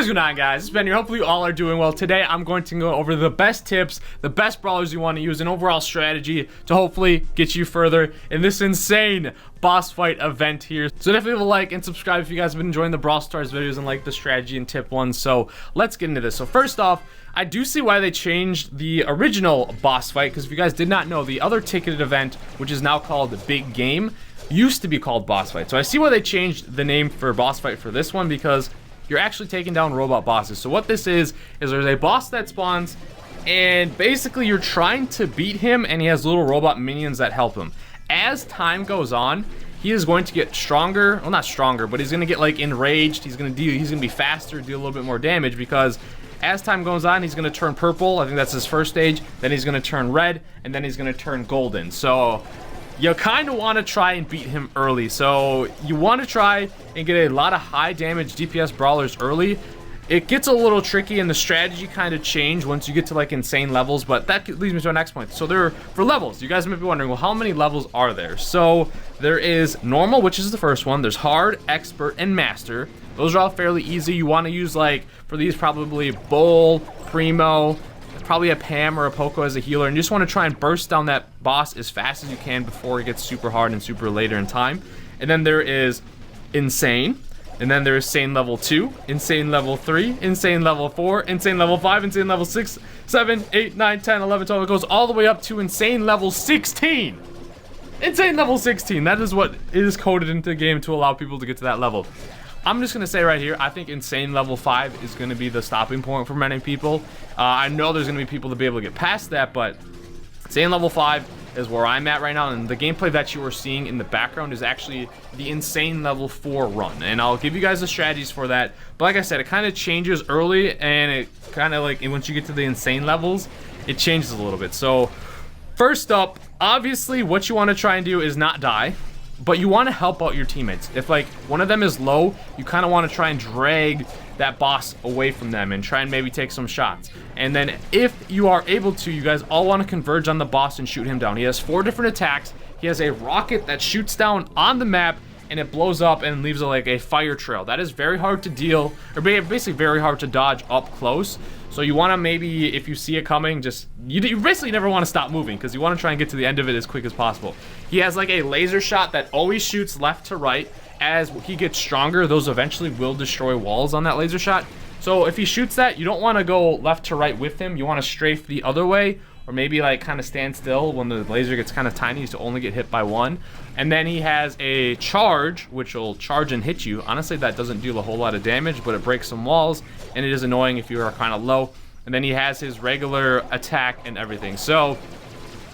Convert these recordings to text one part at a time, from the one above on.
What is going on, guys? It's Ben here. Hopefully you all are doing well. Today I'm going to go over the best tips, the best brawlers you want to use, and overall strategy to hopefully get you further in this insane boss fight event here. So definitely leave a like and subscribe if you guys have been enjoying the Brawl Stars videos and like the strategy and tip ones. So let's get into this. So first off, I do see why they changed the original boss fight, because if you guys did not know, the other ticketed event, which is now called the Big Game, used to be called Boss Fight. So I see why they changed the name for Boss Fight for this one, because you're actually taking down robot bosses. So what this is there's a boss that spawns, and basically you're trying to beat him, and he has little robot minions that help him. As time goes on, he is going to get stronger. Well, not stronger, but he's going to get like enraged. He's going to be faster, deal a little bit more damage, because as time goes on, he's going to turn purple. I think that's his first stage. Then he's going to turn red, and then he's going to turn golden. So you kind of want to try and beat him early. So you want to try and get a lot of high damage DPS brawlers early. It gets a little tricky, and the strategy kind of change once you get to like insane levels, but that leads me to our next point. So there, for levels, you guys might be wondering, well, how many levels are there? So there is normal, which is the first one. There's hard, expert, and master. Those are all fairly easy. You want to use, like, for these, probably Bull, Primo, probably a Pam or a Poco as a healer, and you just want to try and burst down that boss as fast as you can before it gets super hard and super later in time. And then there is insane, and then there is insane level 2, insane level 3, insane level 4, insane level 5, insane level 6, 7, 8, 9, 10, 11, 12. It goes all the way up to insane level 16. Insane level 16. That is what is coded into the game to allow people to get to that level. I'm just going to say right here, I think insane level 5 is going to be the stopping point for many people. I know there's going to be people to be able to get past that, but insane level 5 is where I'm at right now, and the gameplay that you are seeing in the background is actually the insane level 4 run, and I'll give you guys the strategies for that. But like I said, it kind of changes early, and it kind of like, once you get to the insane levels, it changes a little bit. So first up, obviously what you want to try and do is not die, but you want to help out your teammates. If like one of them is low, you kind of want to try and drag that boss away from them and try and maybe take some shots. And then if you are able to, you guys all want to converge on the boss and shoot him down. He has 4 different attacks. He has a rocket that shoots down on the map, and it blows up and leaves like a fire trail. That is very hard to deal, or basically very hard to dodge up close. So you want to, maybe if you see it coming, just you basically never want to stop moving, because you want to try and get to the end of it as quick as possible. He has like a laser shot that always shoots left to right. As he gets stronger, those eventually will destroy walls on that laser shot. So if he shoots that, you don't want to go left to right with him. You want to strafe the other way, or maybe like kind of stand still when the laser gets kind of tiny to only get hit by one. And then he has a charge, which will charge and hit you. Honestly, that doesn't do a whole lot of damage, but it breaks some walls, and it is annoying if you are kind of low. And then he has his regular attack and everything. So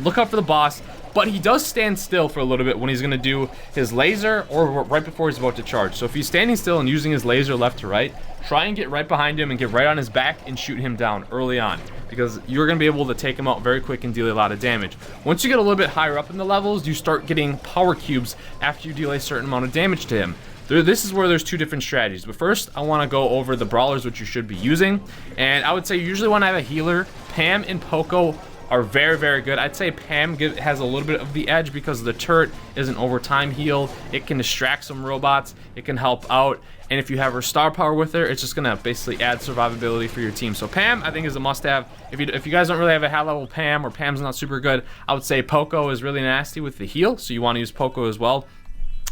look out for the boss, but he does stand still for a little bit when he's going to do his laser, or right before he's about to charge. So if he's standing still and using his laser left to right, try and get right behind him and get right on his back and shoot him down early on, because you're going to be able to take him out very quick and deal a lot of damage. Once you get a little bit higher up in the levels, you start getting power cubes after you deal a certain amount of damage to him. This is where there's 2 different strategies. But first, I want to go over the brawlers which you should be using. And I would say usually when I have a healer, Pam and Poco are very, very good. I'd say Pam has a little bit of the edge because the turret is an overtime heal. It can distract some robots. It can help out. And if you have her star power with her, it's just going to basically add survivability for your team. So Pam, I think, is a must-have. If you guys don't really have a high-level Pam, or Pam's not super good, I would say Poco is really nasty with the heal. So you want to use Poco as well.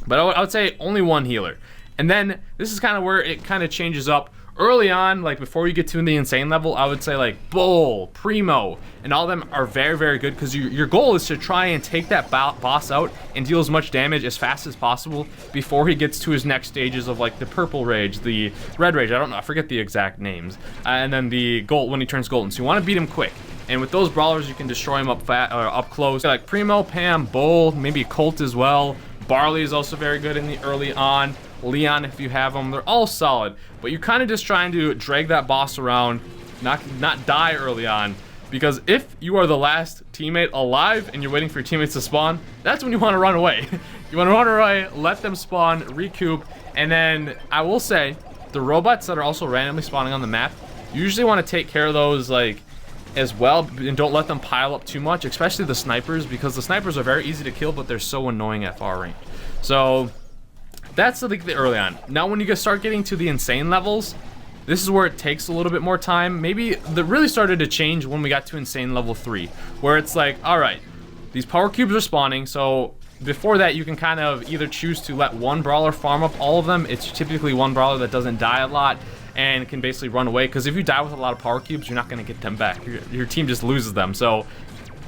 But I would say only one healer. And then this is kind of where it kind of changes up. Early on, like before you get to the insane level, I would say like Bull, Primo, and all of them are very, very good, because your goal is to try and take that boss out and deal as much damage as fast as possible before he gets to his next stages of like the purple rage, the red rage, I don't know, I forget the exact names, and then the gold when he turns golden. So you want to beat him quick. And with those brawlers, you can destroy him up close. Like Primo, Pam, Bull, maybe Colt as well. Barley is also very good in the early on. Leon, if you have them, they're all solid. But you're kind of just trying to drag that boss around, not die early on. Because if you are the last teammate alive and you're waiting for your teammates to spawn, that's when you want to run away. You want to run away, let them spawn, recoup, and then I will say, the robots that are also randomly spawning on the map, you usually want to take care of those like as well, and don't let them pile up too much, especially the snipers, because the snipers are very easy to kill, but they're so annoying at far range. So that's the early on. Now when you start getting to the insane levels, This is where it takes a little bit more time. Maybe that really started to change when we got to insane level 3, where it's like, all right, these power cubes are spawning. So before that, you can kind of either choose to let one brawler farm up all of them. It's typically one brawler that doesn't die a lot and can basically run away, because if you die with a lot of power cubes, you're not going to get them back. Your team just loses them. So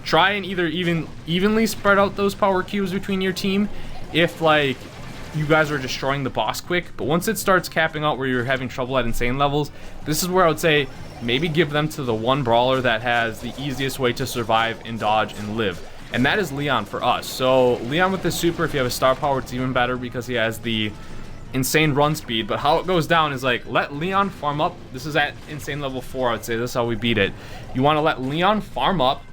try and either evenly spread out those power cubes between your team if like you guys are destroying the boss quick. But once it starts capping out where you're having trouble at insane levels, this is where I would say maybe give them to the one brawler that has the easiest way to survive and dodge and live, and that is Leon for us. So Leon with the super, if you have a star power, it's even better because he has the insane run speed. But how it goes down is like, let Leon farm up. This is at insane level 4, I would say. This is how we beat it. You want to let Leon farm up,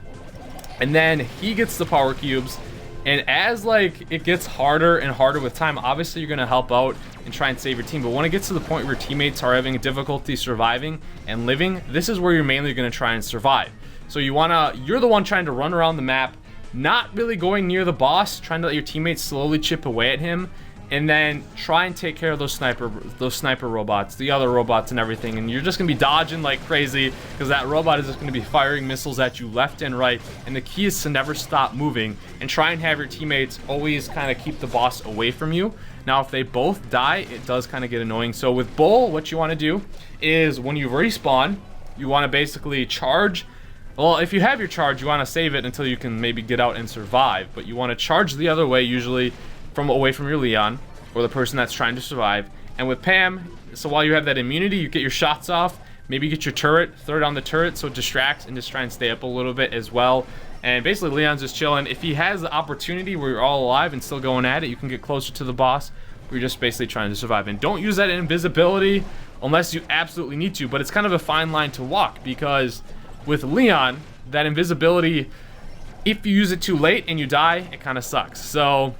and then he gets the power cubes. And as like it gets harder and harder with time, obviously you're going to help out and try and save your team. But when it gets to the point where your teammates are having difficulty surviving and living, this is where you're mainly going to try and survive. So you're the one trying to run around the map, not really going near the boss, trying to let your teammates slowly chip away at him, and then try and take care of those sniper robots, the other robots and everything. And you're just gonna be dodging like crazy, because that robot is just gonna be firing missiles at you left and right. And the key is to never stop moving and try and have your teammates always kind of keep the boss away from you. Now, if they both die, it does kind of get annoying. So with Bull, what you want to do is when you respawn, you want to basically charge. Well, if you have your charge, you want to save it until you can maybe get out and survive. But you want to charge the other way, usually away from your Leon or the person that's trying to survive. And with Pam, so while you have that immunity, you get your shots off, maybe get your turret, throw it on the turret so it distracts, and just try and stay up a little bit as well. And basically Leon's just chilling. If he has the opportunity where you're all alive and still going at it, you can get closer to the boss. You're just basically trying to survive. And don't use that invisibility unless you absolutely need to. But it's kind of a fine line to walk, because with Leon, that invisibility, if you use it too late and you die, it kind of sucks. So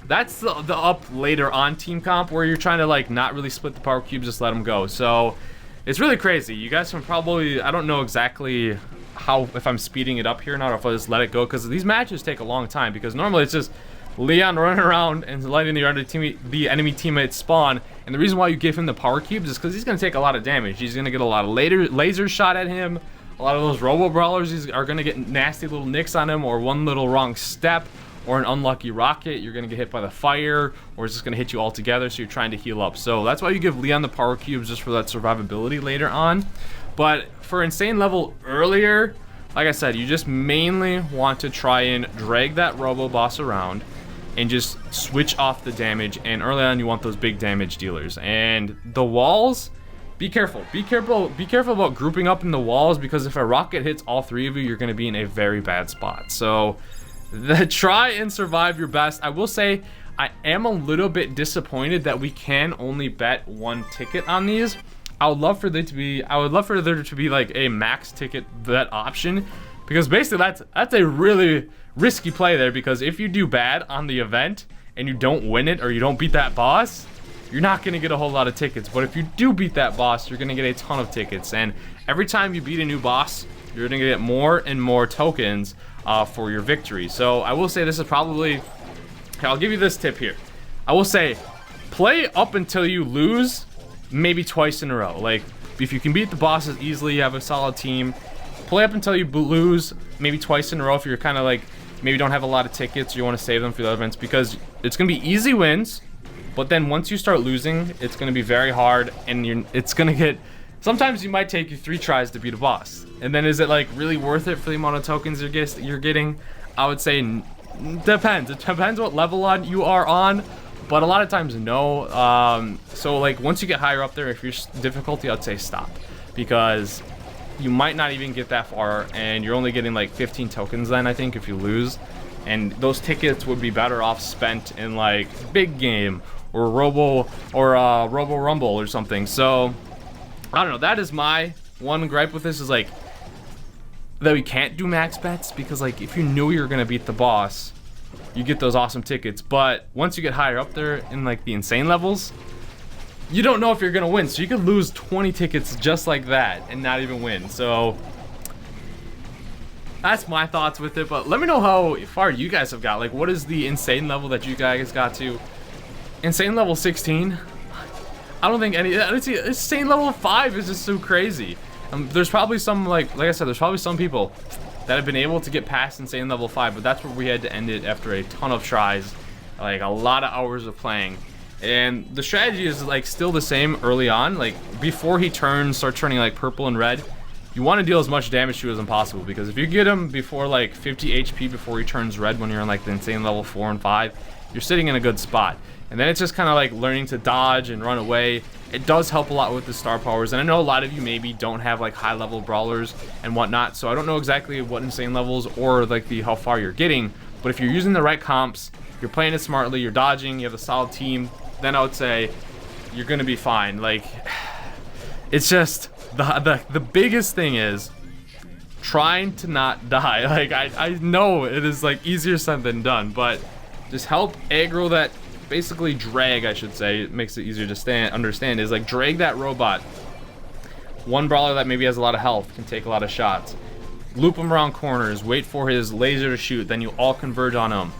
that's the up later on team comp, where you're trying to like not really split the power cubes, just let them go. So it's really crazy. You guys can probably, I don't know exactly how, if I'm speeding it up here or not, or if I just let it go, because these matches take a long time, because normally it's just Leon running around and letting the enemy teammates spawn. And the reason why you give him the power cubes is because he's going to take a lot of damage. He's going to get a lot of lasers shot at him. A lot of those robo brawlers are going to get nasty little nicks on him, or one little wrong step or an unlucky rocket, you're going to get hit by the fire, or it's just going to hit you all together, so you're trying to heal up. So that's why you give Leon the power cubes, just for that survivability later on. But for insane level earlier, like I said, you just mainly want to try and drag that robo boss around and just switch off the damage. And early on, you want those big damage dealers. And the walls, be careful. Be careful about grouping up in the walls, because if a rocket hits all three of you, you're going to be in a very bad spot. So try and survive your best. I will say I am a little bit disappointed that we can only bet one ticket on these. I would love for there to be like a max ticket bet option, because basically that's a really risky play there, because if you do bad on the event and you don't win it, or you don't beat that boss, you're not going to get a whole lot of tickets. But if you do beat that boss, you're going to get a ton of tickets. And every time you beat a new boss, you're going to get more and more tokens for your victory. So I will say this is probably, I'll give you this tip here. I will say play up until you lose, maybe twice in a row. Like, if you can beat the bosses easily, you have a solid team, play up until you lose maybe twice in a row if you're kind of like, maybe don't have a lot of tickets, or you want to save them for the other events, because it's going to be easy wins. But then once you start losing, it's going to be very hard, and it's going to get, sometimes you might take you 3 tries to beat a boss. And then is it like really worth it for the amount of tokens you're getting? I would say depends. It depends what level you are on, but a lot of times no. So like once you get higher up there, if you're difficulty, I'd say stop, because you might not even get that far, and you're only getting like 15 tokens then, I think, if you lose. And those tickets would be better off spent in like big game or Robo Rumble or something. So I don't know. That is my one gripe with this, is like that we can't do max bets, because like if you knew you were gonna beat the boss, you get those awesome tickets. But once you get higher up there in like the insane levels, you don't know if you're gonna win. So you could lose 20 tickets just like that and not even win. So that's my thoughts with it. But let me know how far you guys have got. Like, what is the insane level that you guys got to? Insane level 16. I don't think any. It's insane. Level 5 is just so crazy. There's probably some like I said, there's probably some people that have been able to get past insane level 5, but that's where we had to end it after a ton of tries, like a lot of hours of playing. And the strategy is like still the same early on. Like before he starts turning like purple and red, you want to deal as much damage to as possible, because if you get him before like 50 HP before he turns red when you're in like the insane level 4 and 5, you're sitting in a good spot. And then it's just kind of like learning to dodge and run away. It does help a lot with the star powers, and I know a lot of you maybe don't have like high level brawlers and whatnot, so I don't know exactly what insane levels or like how far you're getting, but if you're using the right comps, you're playing it smartly, you're dodging, you have a solid team, then I would say you're gonna be fine. Like, it's just the biggest thing is trying to not die. Like I know it is like easier said than done, but just help aggro that. Basically drag, I should say, it makes it easier to understand, is like drag that robot. One brawler that maybe has a lot of health can take a lot of shots. Loop him around corners, wait for his laser to shoot, then you all converge on him.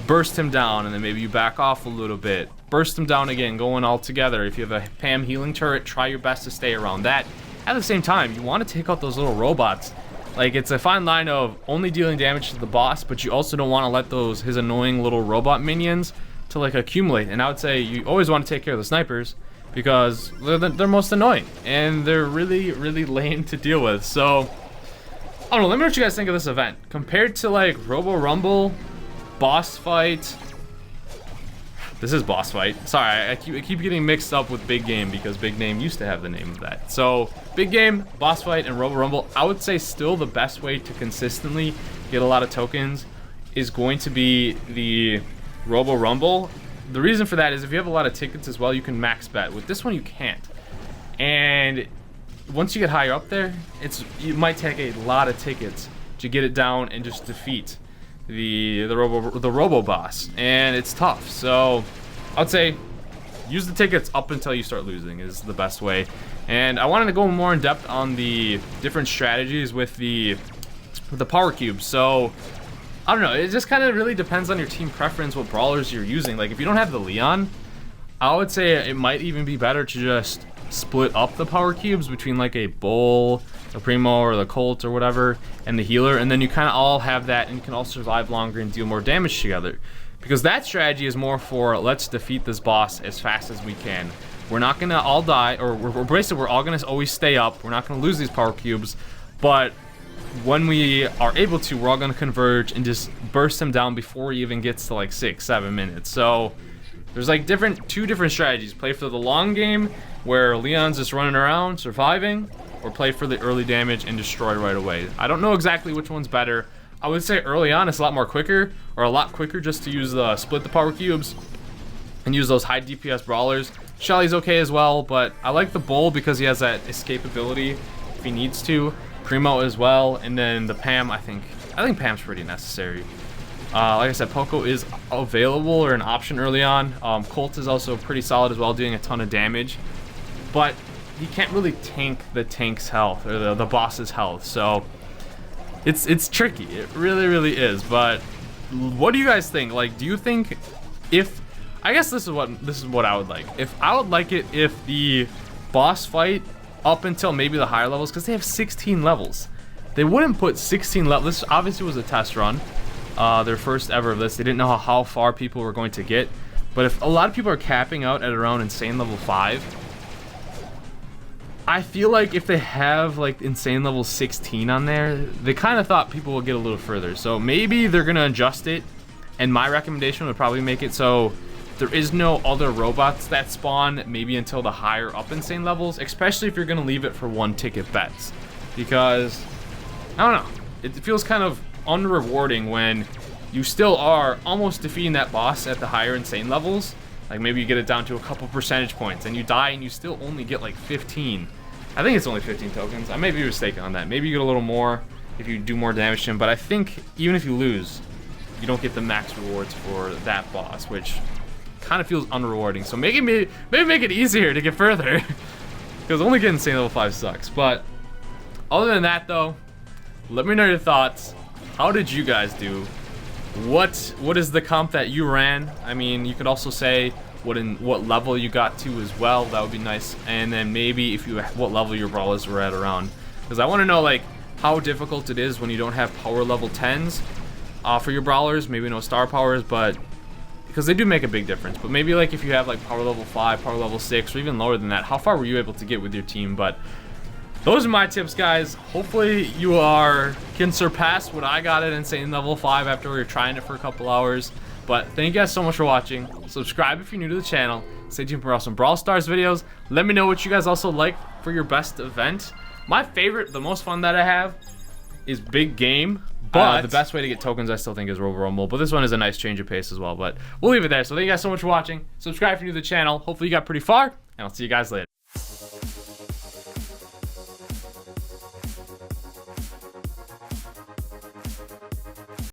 Burst him down, and then maybe you back off a little bit. Burst him down again, going all together. If you have a Pam healing turret, try your best to stay around that. At the same time, you want to take out those little robots. Like, it's a fine line of only dealing damage to the boss, but you also don't want to let his annoying little robot minions to like accumulate. And I would say you always want to take care of the snipers, because they're most annoying and they're really lame to deal with. So I don't know, let me know what you guys think of this event compared to like Robo Rumble, boss fight. This is boss fight, sorry, I keep getting mixed up with Big Game, because Big Game used to have the name of that. So Big Game, boss fight, and Robo Rumble, I would say still the best way to consistently get a lot of tokens is going to be the Robo Rumble. The reason for that is if you have a lot of tickets as well, you can max bet. With this one, you can't. And once you get higher up there, it might take a lot of tickets to get it down and just defeat the Robo boss, and it's tough. So I'd say use the tickets up until you start losing is the best way. And I wanted to go more in depth on the different strategies with the power cubes. So I don't know, it just kind of really depends on your team preference, what brawlers you're using. Like if you don't have the Leon, I would say it might even be better to just split up the power cubes between like a Bull, a Primo, or the Colt or whatever, and the healer, and then you kind of all have that and you can all survive longer and deal more damage together. Because that strategy is more for let's defeat this boss as fast as we can. We're not gonna all die, or we're all gonna always stay up. We're not gonna lose these power cubes, but when we are able to, we're all going to converge and just burst them down before he even gets to like 6-7 minutes. So there's like two different strategies. Play for the long game where Leon's just running around surviving, or play for the early damage and destroy right away. I don't know exactly which one's better. I would say early on it's a lot more quicker, or a lot quicker just to use split the power cubes and use those high DPS brawlers. Shelly's okay as well, but I like the Bull because he has that escapability if he needs to. Primo as well, and then the Pam, I think Pam's pretty necessary. Like I said, Poco is available or an option early on. Colt is also pretty solid as well, doing a ton of damage, but he can't really tank the tank's health or the boss's health, so it's tricky. It really is. But what do you guys think? Like, do you think I guess this is what I would like. I would like it if the boss fight up until maybe the higher levels, because they have 16 levels. They wouldn't put 16 levels. This obviously was a test run, their first ever of this. They didn't know how far people were going to get, but if a lot of people are capping out at around insane level 5, I feel like if they have like insane level 16 on there, they kind of thought people would get a little further. So maybe they're gonna adjust it, and my recommendation would probably make it so there is no other robots that spawn maybe until the higher up insane levels, especially if you're going to leave it for one ticket bets. Because, I don't know, it feels kind of unrewarding when you still are almost defeating that boss at the higher insane levels. Like maybe you get it down to a couple percentage points and you die and you still only get like 15. I think it's only 15 tokens. I may be mistaken on that. Maybe you get a little more if you do more damage to him, but I think even if you lose, you don't get the max rewards for that boss, which kind of feels unrewarding. So maybe make it easier to get further, because only getting insane level 5 sucks. But other than that though, let me know your thoughts. How did you guys do? What is the comp that you ran? I mean, you could also say what level you got to as well. That would be nice. And then maybe if you what level your brawlers were at around, because I want to know like how difficult it is when you don't have power level 10s for your brawlers. Maybe no star powers, but because they do make a big difference. But maybe like if you have like power level 5, power level 6, or even lower than that, how far were you able to get with your team? But those are my tips, guys. Hopefully you can surpass what I got at insane level 5 after we were trying it for a couple hours. But thank you guys so much for watching. Subscribe if you're new to the channel. Stay tuned for some Brawl Stars videos. Let me know what you guys also like for your best event. My favorite, the most fun that I have, is Big Game. But the best way to get tokens, I still think, is Rover Rumble. But this one is a nice change of pace as well. But we'll leave it there. So thank you guys so much for watching. Subscribe if you're new to the channel. Hopefully you got pretty far. And I'll see you guys later.